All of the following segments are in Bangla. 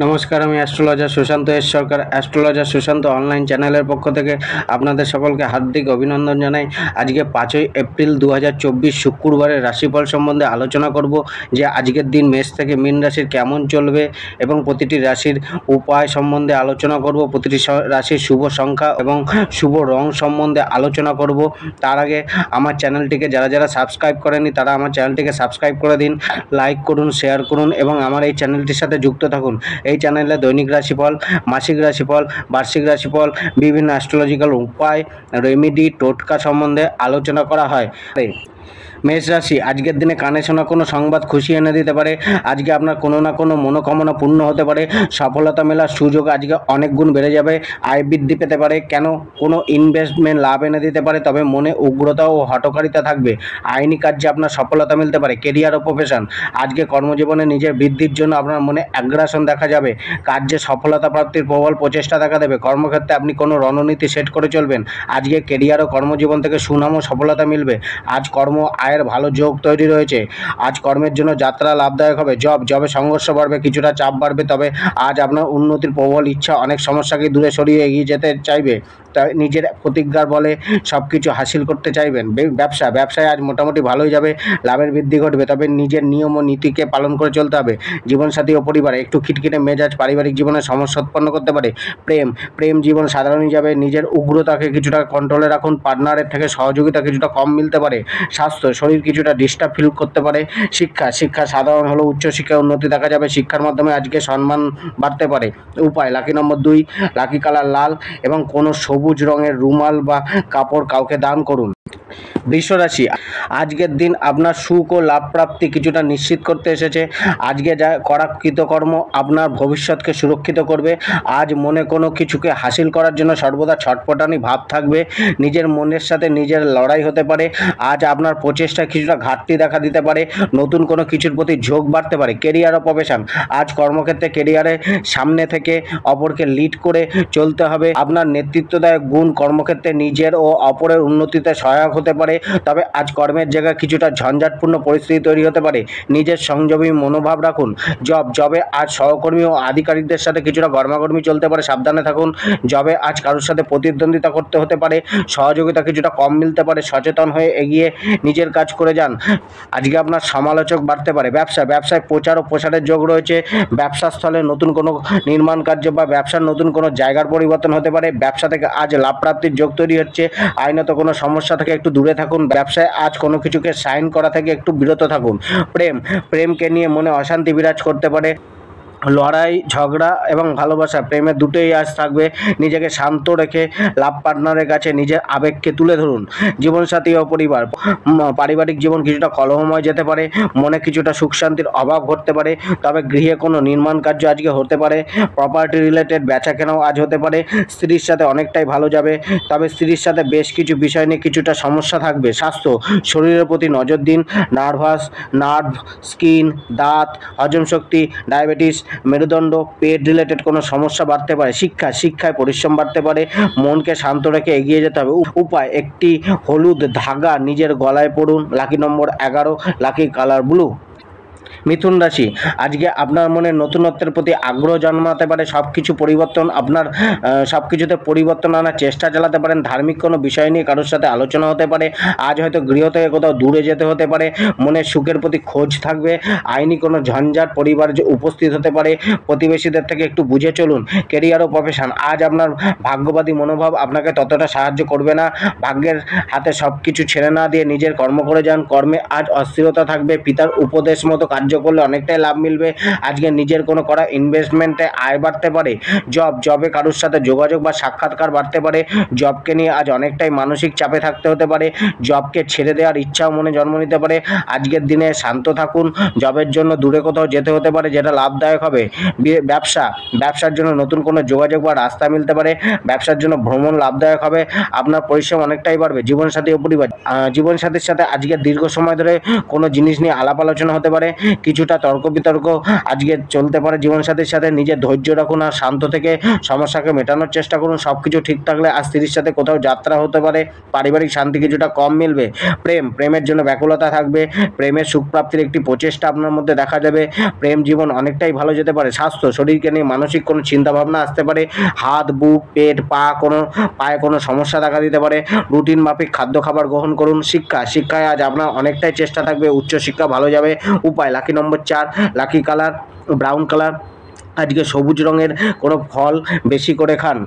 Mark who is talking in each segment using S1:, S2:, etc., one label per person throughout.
S1: নমস্কার, আমি অ্যাস্ট্রোলজার সুশান্ত এস সরকার। অ্যাস্ট্রোলজার সুশান্ত অনলাইন চ্যানেলের পক্ষ থেকে আপনাদের সকলকে হার্দিক অভিনন্দন জানাই। আজকে 5ই এপ্রিল 2024 শুক্রবারের রাশিফল সম্বন্ধে আলোচনা করব যে আজকের দিন মেষ থেকে মীন রাশির কেমন চলবে এবং প্রতিটি রাশির উপায় সম্বন্ধে আলোচনা করব। প্রতিটি রাশির শুভ সংখ্যা এবং শুভ রং সম্বন্ধে আলোচনা করব। তার আগে আমার চ্যানেলটিকে যারা সাবস্ক্রাইব করেনি তারা আমার চ্যানেলটিকে সাবস্ক্রাইব করে দিন, লাইক করুন, শেয়ার করুন এবং আমার এই চ্যানেলটির সাথে যুক্ত থাকুন। এই চ্যানেলে দৈনিক রাশিফল, মাসিক রাশিফল, বার্ষিক রাশিফল, বিভিন্ন অ্যাস্ট্রোলজিক্যাল উপায়, রেমেডি, টোটকা সম্বন্ধে আলোচনা করা হয়। মেষ রাশি, আজকের দিনে কানে শোনা কোনো সংবাদ খুশি এনে দিতে পারে। আজকে আপনার কোনো না কোনো মনোকামনা পূর্ণ হতে পারে। সফলতা মেলার সুযোগ আজকে অনেক গুণ বেড়ে যাবে। আয় বৃদ্ধি পেতে পারে। কোনো ইনভেস্টমেন্ট লাভ এনে দিতে পারে, তবে মনে উগ্রতা ও হঠকারিতা থাকবে। আইনি কার্যে আপনার সফলতা মিলতে পারে। কেরিয়ার ও প্রফেশন, আজকে কর্মজীবনে নিজের বৃদ্ধির জন্য আপনার মনে অ্যাগ্রাসন দেখা যাবে। কার্যে সফলতা প্রাপ্তির প্রবল প্রচেষ্টা দেখা দেবে। কর্মক্ষেত্রে আপনি কোনো রণনীতি সেট করে চলবেন। আজকে কেরিয়ার ও কর্মজীবন থেকে সুনাম ও সফলতা মিলবে। আজ আয়ের ভালো যোগ তৈরি রয়েছে। আজ কর্মের জন্য যাত্রা লাভদায়ক হবে। জবে সংঘর্ষ বাড়বে, কিছুটা চাপ বাড়বে, তবে আজ আপনার উন্নতির প্রবল ইচ্ছা অনেক সমস্যাকে দূরে সরিয়ে এগিয়ে যেতে চাইবে। তাই নিজের প্রতিজ্ঞার বলে সব কিছু হাসিল করতে চাইবেন। ব্যবসায় আজ মোটামুটি ভালোই যাবে। লাভের বৃদ্ধি ঘটবে, তবে নিজের নিয়ম ও নীতিকে পালন করে চলতে হবে। জীবনসাথী ও পরিবারে একটু খিটখিটে মেজাজ পারিবারিক জীবনে সমস্যা উৎপন্ন করতে পারে। প্রেম জীবন সাধারণই যাবে। নিজের উগ্রতাকে কিছুটা কন্ট্রোলে রাখুন। পার্টনারের থেকে সহযোগিতা কিছুটা কম মিলতে পারে। স্বাস্থ্য, শরীর কিছুটা ডিস্টার্ব ফিল করতে পারে। শিক্ষা সাধারণ হলেও উচ্চশিক্ষায় উন্নতি দেখা যাবে। শিক্ষার মাধ্যমে আজকে সম্মান বাড়তে পারে। উপায়, লাকি নম্বর 2, লাকি কালার লাল এবং কোনো সবুজ রঙের রুমাল বা কাপড় কাউকে দান করুন। বৃষ রাশি, আজকের দিন আপনার সুখ ও লাভ প্রাপ্তি কিছুটা নিশ্চিত করতে এসেছে। আজকে যা করা কৃতকর্ম আপনার ভবিষ্যৎকে সুরক্ষিত করবে। আজ মনে কোনো কিছুকে হাসিল করার জন্য সর্বদা ছটপটানি ভাব থাকবে। নিজের মনের সাথে নিজের লড়াই হতে পারে। আজ আপনার প্রচেষ্টায় কিছুটা ঘাটতি দেখা দিতে পারে। নতুন কোনো কিছুর প্রতি ঝোঁক বাড়তে পারে। কেরিয়ার ও প্রফেশন, আজ কর্মক্ষেত্রে কেরিয়ারে সামনে থেকে অপরকে লিড করে চলতে হবে। আপনার নেতৃত্বদায়ক গুণ কর্মক্ষেত্রে নিজের ও অপরের উন্নতিতে সহায়ক হতে পারে, তবে আজ কর্মের জায়গায় কিছুটা ঝঞ্ঝাটপূর্ণ পরিস্থিতি তৈরি হতে পারে। নিজের সংযমী মনোভাব রাখুন। জবে আজ সহকর্মী ও আধিকারিকদের সাথে কিছুটা গরমাগর্মি চলতে পারে, সাবধানে থাকুন। জবে আজ কারোর সাথে প্রতিদ্বন্দ্বিতা করতে হতে পারে। সহযোগিতা কিছুটা কম মিলতে পারে। সচেতন হয়ে এগিয়ে নিজের কাজ করে যান। আজকে আপনার সমালোচক বাড়তে পারে। ব্যবসায় প্রচার ও প্রসারের যোগ রয়েছে। ব্যবসা স্থলে নতুন কোনো নির্মাণ কার্য বা ব্যবসার নতুন কোনো জায়গার পরিবর্তন হতে পারে। ব্যবসা থেকে আজ লাভ প্রাপ্তির যোগ তৈরি হচ্ছে। আইনত কোনো সমস্যা থেকে একটু দূরে থাকুন। ব্যবসায় আজ কোনো কিছুকে সাইন করা থেকে একটু বিরত থাকুন। প্রেমকে নিয়ে মনে অশান্তি বিরাজ করতে পারে। লড়াই, ঝগড়া এবং ভালোবাসা, প্রেমের দুটোই আজ থাকবে। নিজেকে শান্ত রেখে লাভ পার্টনারের কাছে নিজের আবেগকে তুলে ধরুন। জীবনসাথী ও পারিবারিক জীবন কিছুটা কলহময় যেতে পারে। মনে কিছুটা সুখ শান্তির অভাব ঘটতে পারে, তবে গৃহে কোনো নির্মাণ কার্য আজকে হতে পারে। প্রপার্টি রিলেটেড বেচা কেনাও আজ হতে পারে। স্ত্রীর সাথে অনেকটাই ভালো যাবে, তবে স্ত্রীর সাথে বেশ কিছু বিষয় নিয়ে কিছুটা সমস্যা থাকবে। স্বাস্থ্য, শরীরের প্রতি নজর দিন। নার্ভ, স্কিন, দাঁত, হজম শক্তি, ডায়াবেটিস, মেরুদণ্ড, পেট রিলেটেড কোনো সমস্যা বাড়তে পারে। শিক্ষায় পরিশ্রম বাড়তে পারে। মনকে শান্ত রেখে এগিয়ে যেতে হবে। উপায়, একটি হলুদ ধাগা নিজের গলায় পড়ুন। Lucky number 11, lucky colour blue. মিথুন রাশি, আজকে আপনার মনে নতুনত্বের প্রতি আগ্রহ জন্মাতে পারে। সব কিছুতে পরিবর্তন আনার চেষ্টা চালাতে পারেন। ধার্মিক কোনো বিষয় নিয়ে কারোর সাথে আলোচনা হতে পারে। আজ হয়তো গৃহ থেকে কোথাও দূরে যেতে হতে পারে। মনের সুখের প্রতি খোঁজ থাকবে। আইনি কোনো ঝঞ্ঝাট পরিবার উপস্থিত হতে পারে। প্রতিবেশীদের থেকে একটু বুঝে চলুন। কেরিয়ার ও প্রফেশন, আজ আপনার ভাগ্যবাদী মনোভাব আপনাকে ততটা সাহায্য করবে না। ভাগ্যের হাতে সব কিছু ছেড়ে না দিয়ে নিজের কর্ম করে যান। কর্মে আজ অস্থিরতা থাকবে। পিতার উপদেশ মতো কার্য করলে অনেকটাই লাভ মিলবে। আজকে নিজের কোনো করা ইনভেস্টমেন্টে আয় বাড়তে পারে। জবে কারোর সাথে যোগাযোগ বা সাক্ষাৎকার বাড়তে পারে। জবকে নিয়ে আজ অনেকটাই মানসিক চাপে থাকতে হতে পারে। জবকে ছেড়ে দেওয়ার ইচ্ছাও মনে জন্ম নিতে পারে। আজকের দিনে শান্ত থাকুন। জবের জন্য দূরে কোথাও যেতে হতে পারে, যেটা লাভদায়ক হবে। ব্যবসার জন্য নতুন কোনো যোগাযোগ বা রাস্তা মিলতে পারে। ব্যবসার জন্য ভ্রমণ লাভদায়ক হবে। আপনার পরিশ্রম অনেকটাই বাড়বে। জীবনসাথী ও পরিবার, জীবনসাথীর সাথে আজকে দীর্ঘ সময় ধরে কোনো জিনিস নিয়ে আলাপ আলোচনা হতে পারে। কিছুটা তর্ক বিতর্ক আজকে চলতে পারে জীবনসাথীর সাথে। নিজের ধৈর্য রাখুন আর শান্ত থেকে সমস্যাকে মেটানোর চেষ্টা করুন। সব কিছু ঠিক থাকলে আজ স্ত্রীর সাথে কোথাও যাত্রা হতে পারে। পারিবারিক শান্তি কিছুটা কম মিলবে। প্রেমের জন্য ব্যাকুলতা থাকবে। প্রেমের সুখ প্রাপ্তির একটি প্রচেষ্টা আপনার মধ্যে দেখা যাবে। প্রেম জীবন অনেকটাই ভালো যেতে পারে। স্বাস্থ্য, শরীরকে নিয়ে মানসিক কোনো চিন্তাভাবনা আসতে পারে। হাত, বুক, পেট, পায়ে কোনো সমস্যা দেখা দিতে পারে। রুটিন মাফিক খাদ্য খাবার গ্রহণ করুন। শিক্ষায় আজ আপনার অনেকটাই চেষ্টা থাকবে। উচ্চশিক্ষা ভালো যাবে। উপায় লাকি নম্বর 4, লাকি কালার ব্রাউন কালার। আজকে সবুজ রঙের কোনো ফল বেশি করে খান।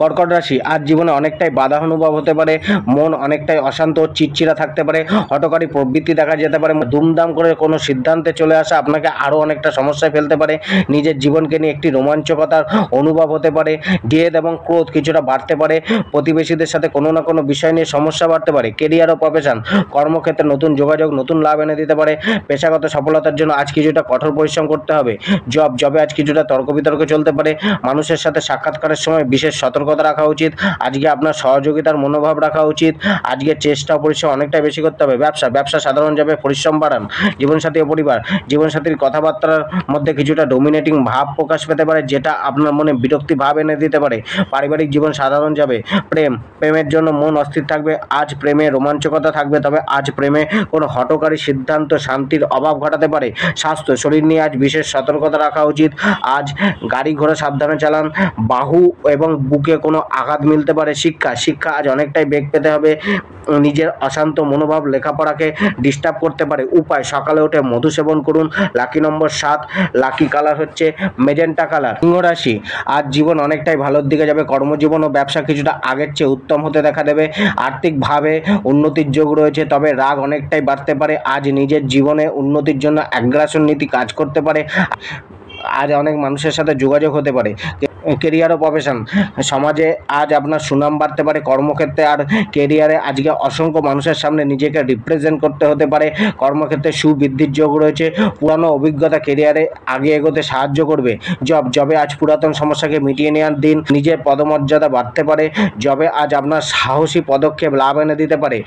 S1: কর্কট রাশি, আজ জীবনে অনেকটাই বাধা অনুভব হতে পারে। মন অনেকটাই অশান্ত ও চিড়চিড়া থাকতে পারে। হঠকারী প্রবৃত্তি দেখা যেতে পারে। দুমদাম করে কোনো সিদ্ধান্তে চলে আসা আপনাকে আরও অনেকটা সমস্যায় ফেলতে পারে। নিজের জীবনকে নিয়ে একটি রোমাঞ্চকতার অনুভব হতে পারে। জেদ এবং ক্রোধ কিছুটা বাড়তে পারে। প্রতিবেশীদের সাথে কোনো না কোনো বিষয় নিয়ে সমস্যা বাড়তে পারে। কেরিয়ার ও প্রফেশন, কর্মক্ষেত্রে নতুন যোগাযোগ নতুন লাভ এনে দিতে পারে। পেশাগত সফলতার জন্য আজ কিছুটা কঠোর পরিশ্রম করতে হবে। জবে আজ কিছুটা তর্ক বিতর্ক চলতে পারে। মানুষের সাথে সাক্ষাৎকারের সময় বিশেষ সতর্কতা রাখা উচিত। আজকে আপনার সহযোগিতার মনোভাব রাখা উচিত। আজকে চেষ্টা পরিশ্রম অনেকটাই বেশি করতে হবে। ব্যবসা সাধারণ যাবে, পরিশ্রম বাড়ান। জীবনসাথী ও পরিবার, জীবনসাথীর কথাবার্তার মধ্যে কিছুটা ডোমিনেটিং ভাব প্রকাশ পেতে পারে, যেটা আপনার মনে বিরক্তি ভাব এনে দিতে পারে। পারিবারিক জীবন সাধারণ যাবে। প্রেমের জন্য মন অস্থির থাকবে। আজ প্রেমে রোমাঞ্চকতা থাকবে, তবে আজ প্রেমে কোনো হঠকারী সিদ্ধান্ত শান্তির অভাব ঘটাতে পারে। স্বাস্থ্য, শরীর নিয়ে আজ বিশেষ সতর্কতা রাখা উচিত। আজ গাড়ি ঘোড়া সাবধানে চালান। বাহু এবং বুকে কোনো আঘাত মিলতে পারে। শিক্ষা আজ অনেকটাই বেগ পেতে হবে। নিজের অশান্ত মনোভাব লেখাপড়াকে ডিস্টার্ব করতে পারে। উপায় সকালে উঠে মধু সেবন করুন। লাকি নম্বর 7, লাকি কালার হচ্ছে মেজেন্টা কালার। সিংহ রাশি, আজ জীবন অনেকটাই ভালোর দিকে যাবে। কর্মজীবন ও ব্যবসা কিছুটা আগের চেয়ে উত্তম হতে দেখা দেবে। আর্থিকভাবে উন্নতির যোগ রয়েছে, তবে রাগ অনেকটাই বাড়তে পারে। আজ নিজের জীবনে উন্নতির জন্য আগ্রাসন নীতি কাজ করতে পারে। আজ অনেক মানুষের সাথে যোগাযোগ হতে পারে। কেরিয়ার ও প্রফেশন, সমাজে আজ আপনার সুনাম বাড়তে পারে। কর্মক্ষেত্রে আর কেরিয়ারে আজকে অসংখ্য মানুষের সামনে নিজেকে রিপ্রেজেন্ট করতে হতে পারে। কর্মক্ষেত্রে সুবৃদ্ধির যোগ রয়েছে। পুরানো অভিজ্ঞতা কেরিয়ারে আগে এগোতে সাহায্য করবে। জবে আজ পুরাতন সমস্যাকে মিটিয়ে নেওয়ার দিন। নিজের পদমর্যাদা বাড়তে পারে। জবে আজ আপনার সাহসী পদক্ষেপ লাভ এনে দিতে পারে।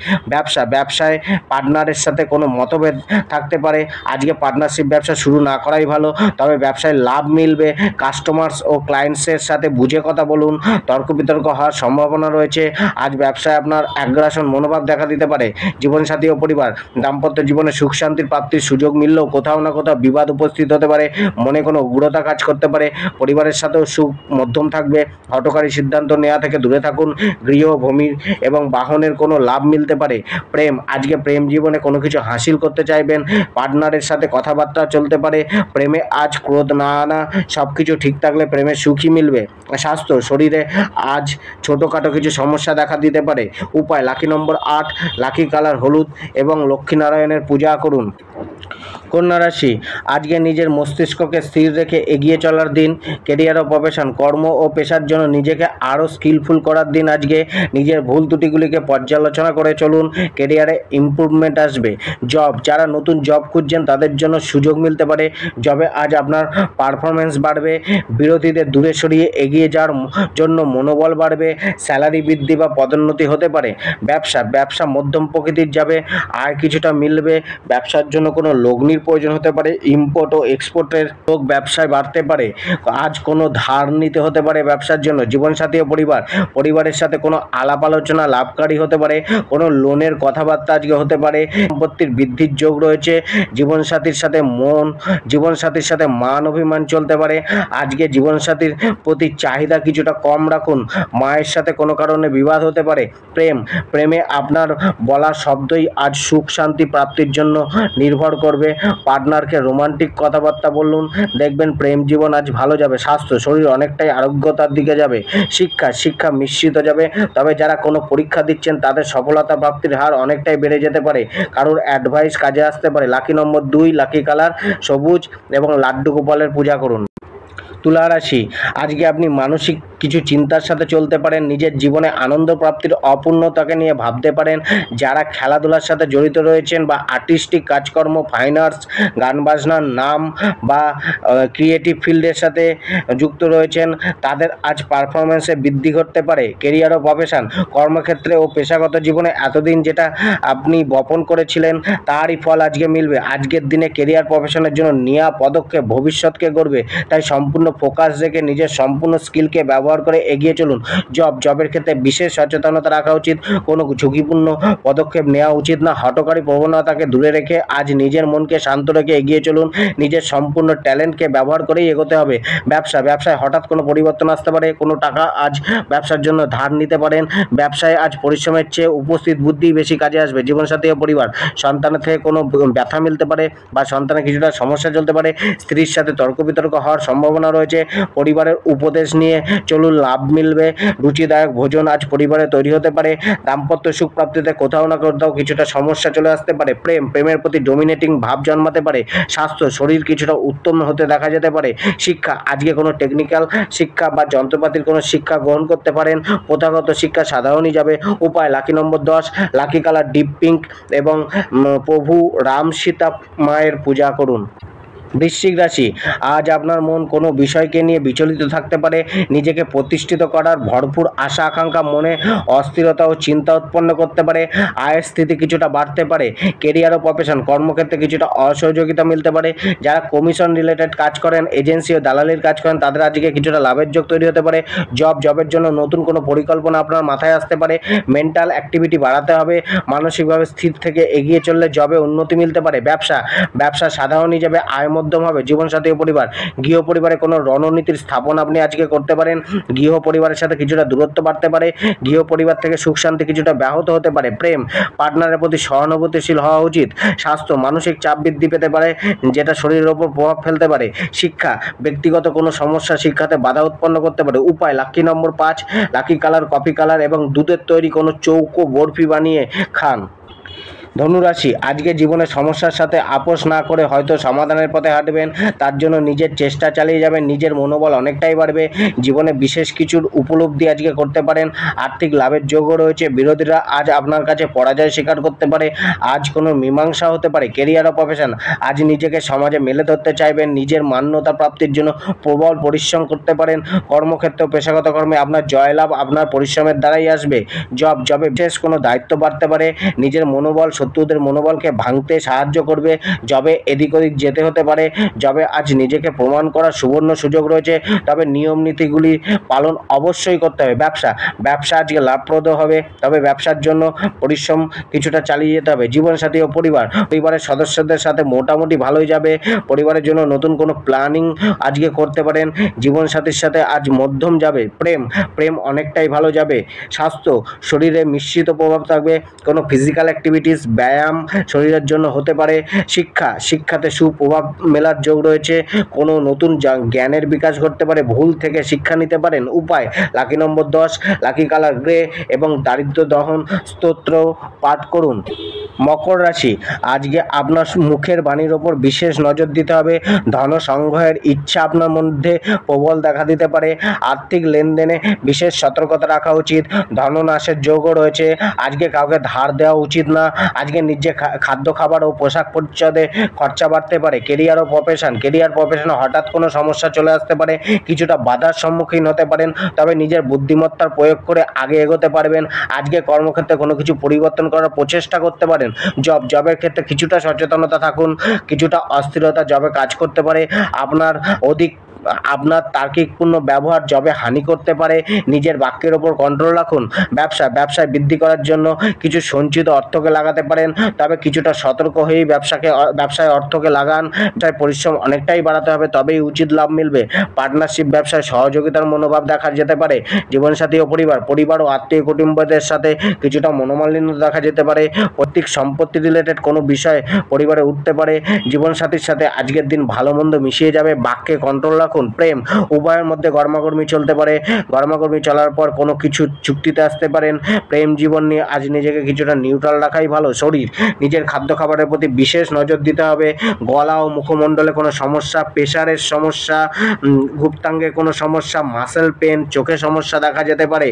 S1: ব্যবসায় পার্টনারের সাথে কোনো মতভেদ থাকতে পারে। আজকে পার্টনারশিপ ব্যবসা শুরু না করাই ভালো, তবে ব্যবসায় লাভ মিলবে। কাস্টমার্স ও ক্লায়েন্টসের সাথে বুঝে কথা বলুন। তর্ক বিতর্ক হওয়ার সম্ভাবনা রয়েছে। আজ ব্যবসায় আপনার আগ্রাসন মনোভাব দেখা দিতে পারে। জীবনসাথী ও পরিবার, দাম্পত্য জীবনে সুখ শান্তির প্রাপ্তির সুযোগ মিললেও কোথাও না কোথাও বিবাদ উপস্থিত হতে পারে। মনে কোনো উগ্রতা কাজ করতে পারে। পরিবারের সাথেও সুখ মধ্যম থাকবে। হঠকারী সিদ্ধান্ত নেওয়া থেকে দূরে থাকুন। গৃহ, ভূমি এবং বাহনের কোনো লাভ মিলতে পারে। আজকে প্রেম জীবনে কোনো কিছু হাসিল করতে চাইবেন। পার্টনারের সাথে কথাবার্তা চলতে পারে। প্রেমে আজ ক্রোধ না আনা। সব কিছু ঠিক থাকলে প্রেমের সুখী মিলবে। স্বাস্থ্য, শরীরে আজ ছোটোখাটো কিছু সমস্যা দেখা দিতে পারে। উপায় লাকি নম্বর 8, লাকি কালার হলুদ এবং লক্ষ্মীনারায়ণের পূজা করুন। কন্যা রাশি, আজকে নিজের মস্তিষ্ককে স্থির রেখে এগিয়ে চলার দিন। কেরিয়ার ও প্রফেশন, কর্ম ও পেশার জন্য নিজেকে আরও স্কিলফুল করার দিন। আজকে নিজের ভুল ত্রুটিগুলিকে পর্যালোচনা করে চলুন। কেরিয়ারে ইমপ্রুভমেন্ট আসবে। যারা নতুন জব খুঁজছেন তাদের জন্য সুযোগ মিলতে পারে। জবে আজ আপনার পারফরমেন্স বাড়বে। বিরোধীদের দূরে সরিয়ে এগিয়ে যাওয়ার জন্য মনোবল বাড়বে। স্যালারি বৃদ্ধি বা পদোন্নতি হতে পারে। ব্যবসা মধ্যম প্রকৃতির যাবে। আয় কিছুটা মিলবে। ব্যবসার জন্য কোনো লগ্নির প্রয়োজন হতে পারে। ইম্পোর্ট ও এক্সপোর্টের লোক ব্যবসায় বাড়তে পারে। আজ কোনো ধার নিতে হতে পারে ব্যবসার জন্য। জীবনসাথী ও পরিবারের সাথে কোনো আলাপ আলোচনা লাভকারী হতে পারে। কোনো লোনের কথাবার্তা আজকে হতে পারে। সম্পত্তির বৃদ্ধির যোগ রয়েছে। জীবনসাথীর সাথে মান অভিমান চলতে পারে। আজকে জীবনসাথীর প্রতি চাহিদা কিছুটা কম রাখুন। মায়ের সাথে কোনো কারণে বিবাদ হতে পারে। প্রেমে আপনার বলা শব্দই আজ সুখ শান্তি প্রাপ্তির জন্য নির্ভর করবে। পার্টনারকে রোমান্টিক কথাবার্তা বলুন, দেখবেন প্রেম জীবন আজ ভালো যাবে। স্বাস্থ্য, শরীর অনেকটাই আরোগ্যতার দিকে যাবে। শিক্ষা মিশ্রিত যাবে, তবে যারা কোনো পরীক্ষা দিচ্ছেন তাদের সফলতা প্রাপ্তির হার অনেকটাই বেড়ে যেতে পারে। কারোর অ্যাডভাইস কাজে আসতে পারে। লাকি নম্বর 2, লাকি কালার সবুজ এবং লাড্ডু গোপালের পূজা করুন। তুলা রাশি, আজকে আপনি মানসিক কিছু চিন্তার সাথে চলতে পারেন, নিজের জীবনে আনন্দ প্রাপ্তির অপূর্ণতাকে নিয়ে ভাবতে পারেন। যারা খেলাধুলার সাথে জড়িত রয়েছেন বা আর্টিস্টিক কাজকর্ম, ফাইনার্স, গান বাজনার নাম বা ক্রিয়েটিভ ফিল্ডের সাথে যুক্ত রয়েছেন, তাদের আজ পারফরমেন্সে বৃদ্ধি ঘটতে পারে। কেরিয়ার ও প্রফেশন, কর্মক্ষেত্রে ও পেশাগত জীবনে এতদিন যেটা আপনি বপন করেছিলেন তারই ফল আজকে মিলবে। আজকের দিনে কেরিয়ার প্রফেশনের জন্য নেওয়া পদক্ষেপ ভবিষ্যৎকে গড়বে, তাই সম্পূর্ণ ফোকাস রেখে নিজের সম্পূর্ণ স্কিলকে ব্যবহার করে এগিয়ে চলুন। জবের ক্ষেত্রে বিশেষ সচেতনতা রাখা উচিত, কোনো ঝুঁকিপূর্ণ পদক্ষেপ নেওয়া উচিত না। হঠকারী প্রবণতাকে দূরে রেখে আজ নিজের মনকে শান্ত রেখে এগিয়ে চলুন, নিজের সম্পূর্ণ ট্যালেন্টকে ব্যবহার করেই এগোতে হবে। ব্যবসায় হঠাৎ কোনো পরিবর্তন আসতে পারে, কোনো টাকা আজ ব্যবসার জন্য ধার নিতে পারেন। ব্যবসায় আজ পরিশ্রমের চেয়ে উপস্থিত বুদ্ধি বেশি কাজে আসবে। জীবনসাথী ও পরিবার, সন্তানের থেকে কোনো ব্যথা মিলতে পারে বা সন্তানের কিছুটা সমস্যা চলতে পারে। স্ত্রীর সাথে তর্ক বিতর্ক হওয়ার সম্ভাবনা রয়েছে। পরিবারের উপদেশ নিয়ে চলুন, লাভ মিলবে। রুচিদায়ক ভোজন আজ পরিবারে তৈরি হতে পারে। দাম্পত্য সুখ প্রাপ্তিতে কোথাও না কোথাও কিছুটা সমস্যা চলে আসতে পারে। প্রেমের প্রতি ডোমিনেটিং ভাব জন্মাতে পারে। স্বাস্থ্য, শরীর কিছুটা উত্তম হতে দেখা যেতে পারে। শিক্ষা, আজকে কোনো টেকনিক্যাল শিক্ষা বা যন্ত্রপাতির কোনো শিক্ষা গ্রহণ করতে পারেন। প্রথাগত শিক্ষা সাধারণই যাবে। উপায়, লাকি নম্বর 10, লাকি কালার ডিপ পিঙ্ক এবং প্রভু রাম সীতা মায়ের পূজা করুন। বৃশ্চিক রাশি, আজ আপনার মন কোনো বিষয়কে নিয়ে বিচলিত থাকতে পারে। নিজেকে প্রতিষ্ঠিত করার ভরপুর আশা আকাঙ্ক্ষা মনে অস্থিরতা ও চিন্তা উৎপন্ন করতে পারে। আয়ের স্থিতি কিছুটা বাড়তে পারে। কেরিয়ার ও প্রফেশন, কর্মক্ষেত্রে কিছুটা অসহযোগিতা মিলতে পারে। যারা কমিশন রিলেটেড কাজ করেন, এজেন্সি ও দালালির কাজ করেন, তাদের আজকে কিছুটা লাভের যোগ তৈরি হতে পারে। জবের জন্য নতুন কোনো পরিকল্পনা আপনার মাথায় আসতে পারে। মেন্টাল অ্যাক্টিভিটি বাড়াতে হবে। মানসিকভাবে স্থির থেকে এগিয়ে চললে জবে উন্নতি মিলতে পারে। ব্যবসা সাধারণই যাবে, আয় মধ্যম হবে। জীবনসাথী ও পরিবার, গৃহ পরিবারে কোনো রণনীতির স্থাপন আপনি আজকে করতে পারেন। গৃহ পরিবারের সাথে কিছুটা দূরত্ব বাড়তে পারে। গৃহ পরিবার থেকে সুখ শান্তি কিছুটা ব্যাহত হতে পারে। প্রেম, পার্টনারের প্রতি সহানুভূতিশীল হওয়া উচিত। স্বাস্থ্য, মানসিক চাপ বৃদ্ধি পেতে পারে, যেটা শরীরের ওপর প্রভাব ফেলতে পারে। শিক্ষা, ব্যক্তিগত কোনো সমস্যা শিক্ষাতে বাধা উৎপন্ন করতে পারে। উপায়, লাকি নম্বর 5, লাকি কালার কফি কালার এবং দুধের তৈরি কোনো চৌকো বরফি বানিয়ে খান। ধনুরাশি, আজকে জীবনের সমস্যার সাথে আপোষ না করে হয়তো সমাধানের পথে হাঁটবেন। তার জন্য নিজের চেষ্টা চালিয়ে যাবেন। নিজের মনোবল অনেকটাই বাড়বে। জীবনে বিশেষ কিছুর উপলব্ধি আজকে করতে পারেন। আর্থিক লাভের যোগও রয়েছে। বিরোধীরা আজ আপনার কাছে পরাজয় স্বীকার করতে পারে। আজ কোনো মীমাংসা হতে পারে। কেরিয়ার ও প্রফেশন, আজ নিজেকে সমাজে মেলে ধরতে চাইবেন। নিজের মান্যতা প্রাপ্তির জন্য প্রবল পরিশ্রম করতে পারেন। কর্মক্ষেত্র ও পেশাগত কর্মে আপনার জয়লাভ আপনার পরিশ্রমের দ্বারাই আসবে। জবে বিশেষ কোনো দায়িত্ব বাড়তে পারে। নিজের মনোবল শত্রুদের মনোবলকে ভাঙতে সাহায্য করবে। জবে এদিক ওদিক যেতে হতে পারে। জবে আজ নিজেকে প্রমাণ করার সুবর্ণ সুযোগ রয়েছে, তবে নিয়ম নীতিগুলি পালন অবশ্যই করতে হবে। ব্যবসা আজকে লাভপ্রদ হবে, তবে ব্যবসার জন্য পরিশ্রম কিছুটা চালিয়ে যেতে হবে। জীবনসাথী ও পরিবারের সদস্যদের সাথে মোটামুটি ভালোই যাবে। পরিবারের জন্য নতুন কোনো প্ল্যানিং আজকে করতে পারেন। জীবনসাথীর সাথে আজ মধ্যম যাবে। প্রেম অনেকটাই ভালো যাবে। স্বাস্থ্য, শরীরে মিশ্রিত প্রভাব থাকবে। কোনো ফিজিক্যাল অ্যাক্টিভিটিস, ব্যায়াম শরীরের জন্য হতে পারে। শিক্ষাতে সুপ্রভাব মেলার যোগ রয়েছে। কোনো নতুন জ্ঞানের বিকাশ ঘটতে পারে। ভুল থেকে শিক্ষা নিতে পারেন। উপায়, লাকি নম্বর 10, লাকি কালার গ্রে এবং দারিদ্র দহন স্তোত্র পাঠ করুন। মকর রাশি, আজকে আপনার মুখের বাণীর ওপর বিশেষ নজর দিতে হবে। ধন সংগ্রহের ইচ্ছা আপনার মধ্যে প্রবল দেখা দিতে পারে। আর্থিক লেনদেনে বিশেষ সতর্কতা রাখা উচিত। ধননাশের যোগও রয়েছে। আজকে কাউকে ধার দেওয়া উচিত না। আজকে নিজে খাদ্য খাবার ও পোশাক পরিচ্ছদে খরচা বাড়তে পারে। কেরিয়ার প্রফেশনে হঠাৎ কোনো সমস্যা চলে আসতে পারে। কিছুটা বাধার সম্মুখীন হতে পারেন, তবে নিজের বুদ্ধিমত্তার প্রয়োগ করে আগে এগোতে পারবেন। আজকে কর্মক্ষেত্রে কোনো কিছু পরিবর্তন করার প্রচেষ্টা করতে পারেন। জবের ক্ষেত্রে কিছুটা সচেতনতা থাকুন। কিছুটা অস্থিরতা জবে কাজ করতে পারে। আপনার তার্কিকপূর্ণ ব্যবহার জবে হানি করতে পারে। নিজের বাক্যের ওপর কন্ট্রোল রাখুন। ব্যবসায় বৃদ্ধি করার জন্য কিছু সঞ্চিত অর্থকে লাগাতে পারেন, তবে কিছুটা সতর্ক হয়েই ব্যবসায় অর্থকে লাগান। ব্যবসায় পরিশ্রম অনেকটাই বাড়াতে হবে, তবেই উচিত লাভ মিলবে। পার্টনারশিপ ব্যবসায় সহযোগিতার মনোভাব দেখা যেতে পারে। জীবনসাথী ও পরিবার ও আত্মীয় কুটুম্বদের সাথে কিছুটা মনোমালিন্য দেখা যেতে পারে। পৈতৃক সম্পত্তি রিলেটেড কোনো বিষয় পরিবারে উঠতে পারে। জীবনসাথীর সাথে আজকের দিন ভালো মন্দ মিশিয়ে যাবে। বাক্যে কন্ট্রোল রাখুন। প্রেম, উভয়ের মধ্যে গরমাগর্মি চলতে পারে। গরমাগর্মি চলার পর কোনো কিছু চুক্তিতে আসতে পারেন। প্রেম জীবন নিয়ে আজ নিজেকে কিছুটা নিউট্রাল রাখাই ভালো। শরীর। নিজের খাদ্য খাবারের প্রতি বিশেষ নজর দিতে হবে। গলা ও মুখমণ্ডলে কোনো সমস্যা, প্রেশারের সমস্যা, গুপ্তাঙ্গে কোনো সমস্যা, মাসেল পেন, চোখে সমস্যা দেখা যেতে পারে।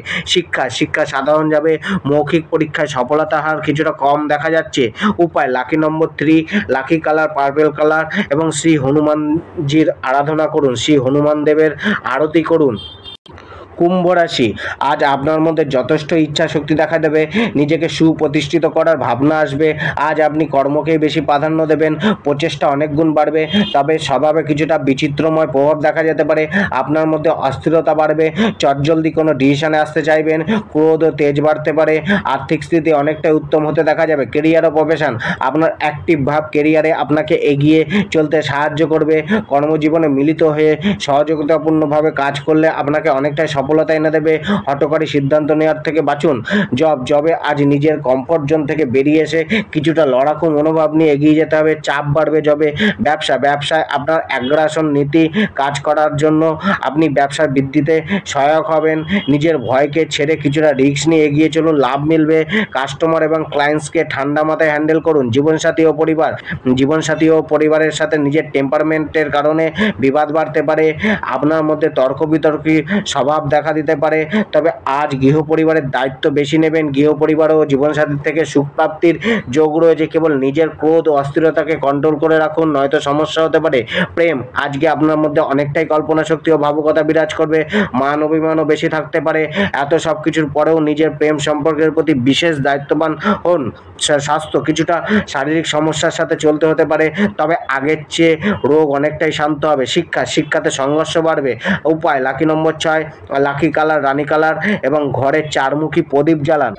S1: শিক্ষা সাধারণ যাবে। মৌখিক পরীক্ষায় সফলতার হার কিছুটা কম দেখা যাচ্ছে। উপায়: লাকি নম্বর 3, লাকি কালার পার্পেল কালার এবং শ্রী হনুমানজির আরাধনা করুন, শ্রী হনুমান দেবের আরতি করুন। কুম্ভ রাশি, আজ আপনার মধ্যে যথেষ্ট ইচ্ছা শক্তি দেখা দেবে। নিজেকে সুপ্রতিষ্ঠিত করার ভাবনা আসবে। আজ আপনি কর্মকেই বেশি প্রাধান্য দেবেন। প্রচেষ্টা অনেক গুণ বাড়বে। তবে স্বভাবে কিছুটা বিচিত্রময় প্রভাব দেখা যেতে পারে। আপনার মধ্যে অস্থিরতা বাড়বে। চটজলদি কোনো ডিসিশনে আসতে চাইবেন। ক্রোধ ও তেজ বাড়তে পারে। আর্থিক স্থিতি অনেকটাই উত্তম হতে দেখা যাবে। কেরিয়ার ও প্রফেশন, আপনার অ্যাক্টিভ ভাব কেরিয়ারে আপনাকে এগিয়ে চলতে সাহায্য করবে। কর্মজীবনে মিলিত হয়ে সহযোগিতাপূর্ণভাবে কাজ করলে আপনাকে অনেকটাই সফলতা এনে দেবে। হঠকারী সিদ্ধান্ত নেওয়ার থেকে বাঁচুন। জবে আজ নিজের কমফর্ট জোন থেকে বেরিয়ে এসে কিছুটা লড়াকু মনোভাব নিয়ে এগিয়ে যেতে হবে। চাপ বাড়বে জবে। ব্যবসায় আপনার অ্যাগ্রাসন নীতি কাজ করার জন্য আপনি ব্যবসার বৃদ্ধিতে সহায়ক হবেন। নিজের ভয়কে ছেড়ে কিছুটা রিস্ক নিয়ে এগিয়ে চলুন, লাভ মিলবে। কাস্টমার এবং ক্লায়েন্টসকে ঠান্ডা মাথায় হ্যান্ডেল করুন। জীবনসাথী ও পরিবারের সাথে নিজের টেম্পারমেন্টের কারণে বিবাদ বাড়তে পারে। আপনার মধ্যে তর্ক বিতর্কী স্বভাব দেখা দিতে পারে। তবে আজ গৃহ পরিবারের দায়িত্ব বেশি নেবেন। গৃহ পরিবার ও জীবনসাথীর থেকে সুখ প্রাপ্তির যোগ রয়েছে। কেবল নিজের ক্রোধ ও অস্থিরতাকে কন্ট্রোল করে রাখুন, নয়তো সমস্যা হতে পারে। প্রেম, আজকে আপনার মধ্যে অনেকটাই কল্পনা শক্তি ও ভাবুকতা বিরাজ করবে। মান অভিমানও বেশি থাকতে পারে। এত সব কিছুর পরেও নিজের প্রেম সম্পর্কের প্রতি বিশেষ দায়িত্ববান হন। স্বাস্থ্য, কিছুটা শারীরিক সমস্যার সাথে চলতে হতে পারে। তবে আগের চেয়ে রোগ অনেকটাই শান্ত হবে। শিক্ষাতে সংঘর্ষ বাড়বে। উপায়: লাকি নম্বর 6, লাকি কালার রানী কালার এবং ঘরে 4মুখী প্রদীপ জ্বালান।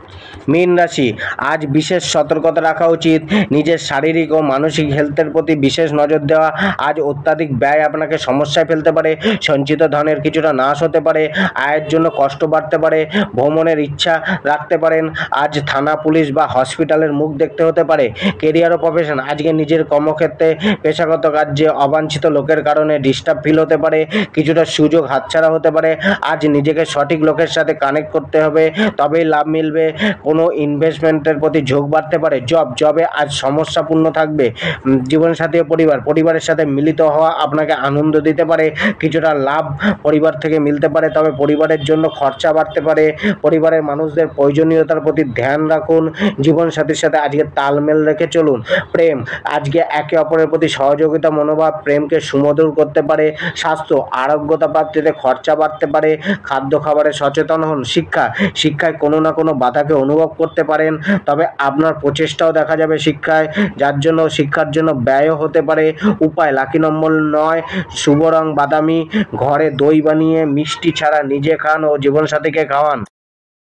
S1: মীন রাশি, আজ বিশেষ সতর্কতা রাখা উচিত। নিজের শারীরিক ও মানসিক হেলথের প্রতি বিশেষ নজর দেওয়া। আজ অত্যাধিক ব্যয় আপনাকে সমস্যায় ফেলতে পারে। সঞ্চিত ধনের কিছুটা নাশ হতে পারে। আয়ের জন্য কষ্ট বাড়তে পারে। ভ্রমণের ইচ্ছা রাখতে পারেন। আজ থানা, পুলিশ বা হসপিটালের মুখ দেখতে হতে পারে। কেরিয়ার ও প্রফেশন, আজকে নিজের কর্মক্ষেত্রে পেশাগত কাজে অবাঞ্ছিত লোকের কারণে ডিস্টার্ব ফিল হতে পারে। কিছুটা সুযোগ হাতছাড়া হতে পারে। আজ নিজেকে সঠিক লোকের সাথে কানেক্ট করতে হবে, তবেই লাভ মিলবে। কোনো ইনভেস্টমেন্টের প্রতি ঝোঁক বাড়তে পারে। জবে আজ সমস্যাপূর্ণ থাকবে। জীবনসাথী ও পরিবারের সাথে মিলিত হওয়া আপনাকে আনন্দ দিতে পারে। কিছুটা লাভ পরিবার থেকে মিলতে পারে। তবে পরিবারের জন্য খরচা বাড়তে পারে। পরিবারের মানুষদের প্রয়োজনীয়তার প্রতি ধ্যান রাখুন। জীবনসাথীর সাথে আজকে তালমেল রেখে চলুন। প্রেম, আজকে একে অপরের প্রতি সহযোগিতা মনোভাব প্রেমকে সুমধুর করতে পারে। স্বাস্থ্য, আরোগ্যতা প্রাপ্তিতে খরচা বাড়তে পারে। খাদ্য খাবারে সচেতন হন। শিক্ষায় কোনো না কোনো বাধাকে অনুভব করতে পারেন। তবে আপনার প্রচেষ্টাও দেখা যাবে শিক্ষার জন্য ব্যয়ও হতে পারে। উপায়: লাকি নম্বর 9, শুভ রং বাদামি। ঘরে দই বানিয়ে মিষ্টি ছাড়া নিজে খান ও জীবনসাথীকে খাওয়ান।